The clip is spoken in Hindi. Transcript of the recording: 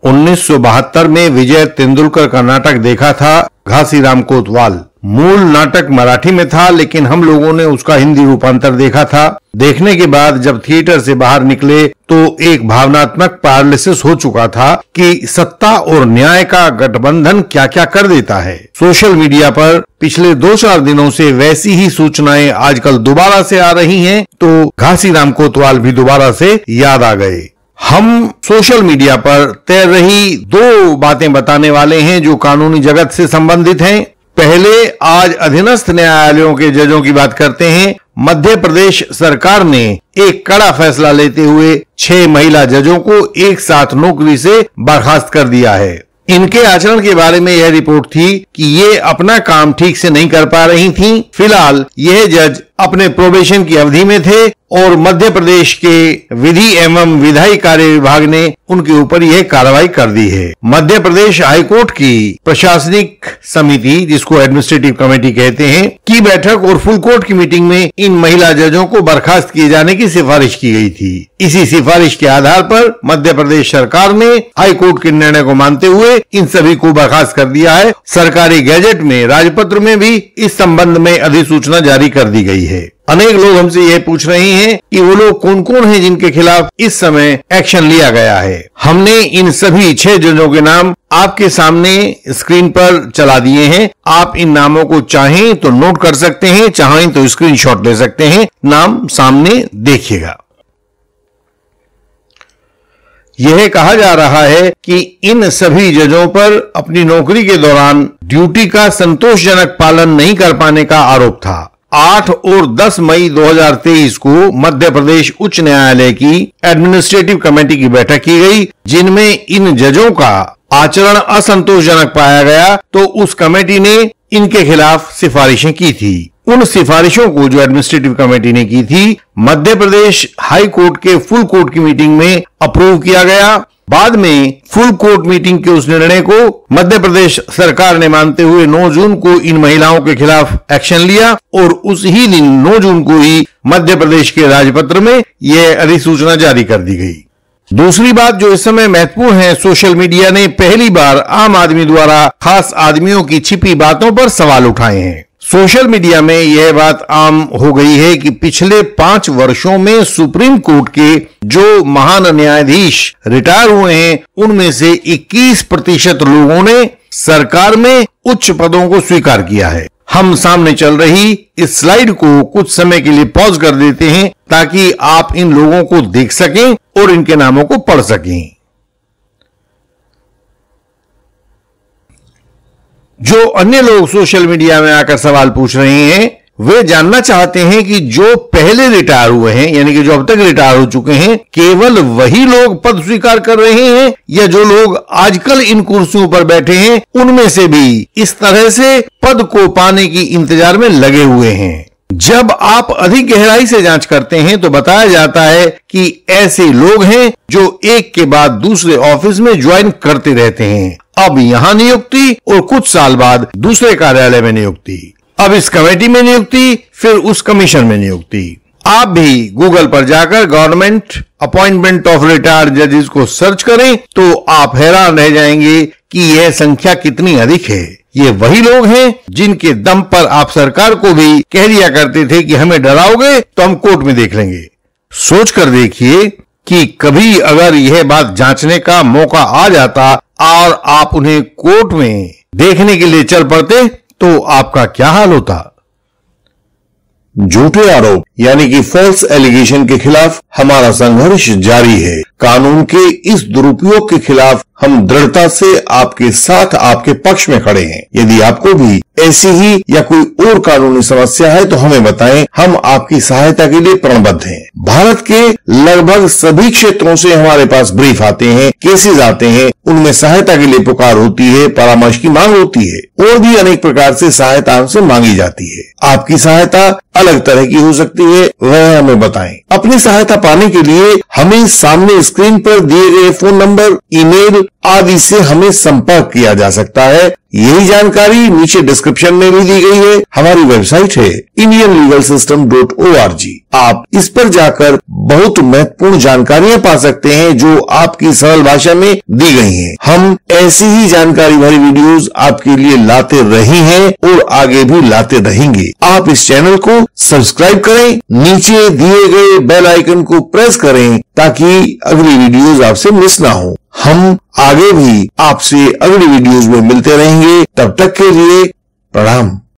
1972 में विजय तेंदुलकर का नाटक देखा था घासीराम कोतवाल। मूल नाटक मराठी में था, लेकिन हम लोगों ने उसका हिंदी रूपांतर देखा था। देखने के बाद जब थिएटर से बाहर निकले तो एक भावनात्मक पैरालिसिस हो चुका था कि सत्ता और न्याय का गठबंधन क्या क्या कर देता है। सोशल मीडिया पर पिछले 2-4 दिनों से वैसी ही सूचनाएं आजकल दोबारा से आ रही हैं, तो घासीराम कोतवाल भी दोबारा से याद आ गए। हम सोशल मीडिया पर तैर रही 2 बातें बताने वाले हैं जो कानूनी जगत से संबंधित हैं। पहले आज अधीनस्थ न्यायालयों के जजों की बात करते हैं। मध्य प्रदेश सरकार ने एक कड़ा फैसला लेते हुए 6 महिला जजों को एक साथ नौकरी से बर्खास्त कर दिया है। इनके आचरण के बारे में यह रिपोर्ट थी कि ये अपना काम ठीक से नहीं कर पा रही थीं। फिलहाल यह जज अपने प्रोबेशन की अवधि में थे और मध्य प्रदेश के विधि एवं विधायी कार्य विभाग ने उनके ऊपर यह कार्रवाई कर दी है। मध्य प्रदेश हाईकोर्ट की प्रशासनिक समिति, जिसको एडमिनिस्ट्रेटिव कमेटी कहते हैं, की बैठक और फुल कोर्ट की मीटिंग में इन महिला जजों को बर्खास्त किए जाने की सिफारिश की गई थी। इसी सिफारिश के आधार पर मध्य प्रदेश सरकार ने हाईकोर्ट के निर्णय को मानते हुए इन सभी को बर्खास्त कर दिया है। सरकारी गैजेट में, राजपत्र में भी इस संबंध में अधिसूचना जारी कर दी गई है। अनेक लोग हमसे यह पूछ रहे हैं कि वो लोग कौन कौन हैं जिनके खिलाफ इस समय एक्शन लिया गया है। हमने इन सभी 6 जजों के नाम आपके सामने स्क्रीन पर चला दिए हैं। आप इन नामों को चाहें तो नोट कर सकते हैं, चाहें तो स्क्रीनशॉट ले सकते हैं। नाम सामने देखिएगा। यह कहा जा रहा है कि इन सभी जजों पर अपनी नौकरी के दौरान ड्यूटी का संतोषजनक पालन नहीं कर पाने का आरोप था। 8 और 10 मई 2023 को मध्य प्रदेश उच्च न्यायालय की एडमिनिस्ट्रेटिव कमेटी की बैठक की गई, जिनमें इन जजों का आचरण असंतोषजनक पाया गया, तो उस कमेटी ने इनके खिलाफ सिफारिशें की थी। उन सिफारिशों को जो एडमिनिस्ट्रेटिव कमेटी ने की थी, मध्य प्रदेश हाई कोर्ट के फुल कोर्ट की मीटिंग में अप्रूव किया गया। बाद में फुल कोर्ट मीटिंग के उस निर्णय को मध्य प्रदेश सरकार ने मानते हुए 9 जून को इन महिलाओं के खिलाफ एक्शन लिया और उस ही दिन 9 जून को ही मध्य प्रदेश के राजपत्र में यह अधिसूचना जारी कर दी गई। दूसरी बात जो इस समय महत्वपूर्ण है, सोशल मीडिया ने पहली बार आम आदमी द्वारा खास आदमियों की छिपी बातों पर सवाल उठाए हैं। सोशल मीडिया में यह बात आम हो गई है कि पिछले 5 वर्षों में सुप्रीम कोर्ट के जो महान न्यायाधीश रिटायर हुए हैं, उनमें से 21% लोगों ने सरकार में उच्च पदों को स्वीकार किया है। हम सामने चल रही इस स्लाइड को कुछ समय के लिए पॉज कर देते हैं ताकि आप इन लोगों को देख सकें और इनके नामों को पढ़ सकें। जो अन्य लोग सोशल मीडिया में आकर सवाल पूछ रहे हैं, वे जानना चाहते हैं कि जो पहले रिटायर हुए हैं, यानी कि जो अब तक रिटायर हो चुके हैं, केवल वही लोग पद स्वीकार कर रहे हैं या जो लोग आजकल इन कुर्सियों पर बैठे हैं, उनमें से भी इस तरह से पद को पाने की इंतजार में लगे हुए हैं। जब आप अधिक गहराई से जांच करते हैं तो बताया जाता है कि ऐसे लोग हैं जो एक के बाद दूसरे ऑफिस में ज्वाइन करते रहते हैं। अब यहां नियुक्ति और कुछ साल बाद दूसरे कार्यालय में नियुक्ति, अब इस कमेटी में नियुक्ति, फिर उस कमीशन में नियुक्ति। आप भी गूगल पर जाकर गवर्नमेंट अपॉइंटमेंट ऑफ रिटायर्ड जजेस को सर्च करें तो आप हैरान रह जाएंगे कि यह संख्या कितनी अधिक है। ये वही लोग हैं जिनके दम पर आप सरकार को भी कह दिया करते थे कि हमें डराओगे तो हम कोर्ट में देख लेंगे। सोच कर देखिए कि कभी अगर यह बात जांचने का मौका आ जाता और आप उन्हें कोर्ट में देखने के लिए चल पड़ते तो आपका क्या हाल होता। झूठे आरोप यानी कि फॉल्स एलिगेशन के खिलाफ हमारा संघर्ष जारी है। कानून के इस दुरुपयोग के खिलाफ हम दृढ़ता से आपके साथ, आपके पक्ष में खड़े हैं। यदि आपको भी ऐसी ही या कोई और कानूनी समस्या है तो हमें बताएं, हम आपकी सहायता के लिए प्रणबद्ध हैं। भारत के लगभग सभी क्षेत्रों से हमारे पास ब्रीफ आते हैं, केसेस आते हैं, उनमें सहायता के लिए पुकार होती है, परामर्श की मांग होती है और भी अनेक प्रकार से सहायता हमसे मांगी जाती है। आपकी सहायता अलग तरह की हो सकती है, वह हमें बताएं। अपनी सहायता पाने के लिए हमें सामने स्क्रीन पर दिए गए फोन नंबर, ईमेल आदि से हमें संपर्क किया जा सकता है। यही जानकारी नीचे डिस्क्रिप्शन में भी दी गई है। हमारी वेबसाइट है indianlegalsystem.org। आप इस पर जाकर बहुत महत्वपूर्ण जानकारियां पा सकते हैं जो आपकी सरल भाषा में दी गई हैं। हम ऐसी ही जानकारी भरी वीडियोस आपके लिए लाते रहे हैं और आगे भी लाते रहेंगे। आप इस चैनल को सब्सक्राइब करें, नीचे दिए गए बेल आइकन को प्रेस करें ताकि अगली वीडियोस आपसे मिस ना हो। हम आगे भी आपसे अगली वीडियोस में मिलते रहेंगे। तब तक के लिए प्रणाम।